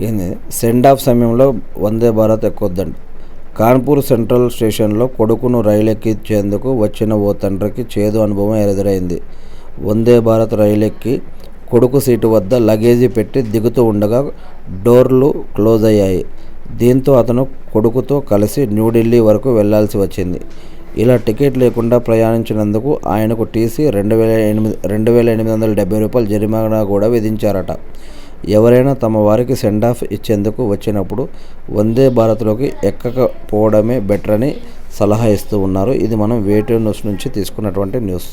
ఏంది send off సమయంలో Vande Bharat ఎక్కొద్దండి. Kanpur central స్టేషన్లో కొడుకును రైలెక్కించేందుకు వచ్చిన ఓ తండ్రికి చేదు అనుభవం ఎదురైంది. వందే భారత్ రైలెక్కి కొడుకు సీటు వద్ద లగేజీ పెట్టి దిగుతూ ఉండగా డోర్లు క్లోజ్ అయ్యాయి. దీంతో అతను కొడుకుతో కలిసి న్యూఢిల్లీ వరకు వెళ్లాల్సి వచ్చింది. ఇలా టికెట్ లేకుండా ప్రయాణించినందుకు ఆయనకు టీసీ, రూ. 2,870 జరిమానా కూడా విధించారట. ఎవరైనా తమ వారికి సెండ్ ఆఫ్ ఇచ్చేందుకు వచ్చినప్పుడు వందే భారత్లోకి ఎక్కకపోవడమే బెటర్ అని సలహా ఇస్తూ ఉన్నారు. ఇది మనం వేటూ న్యూస్ నుంచి తీసుకున్నటువంటి న్యూస్.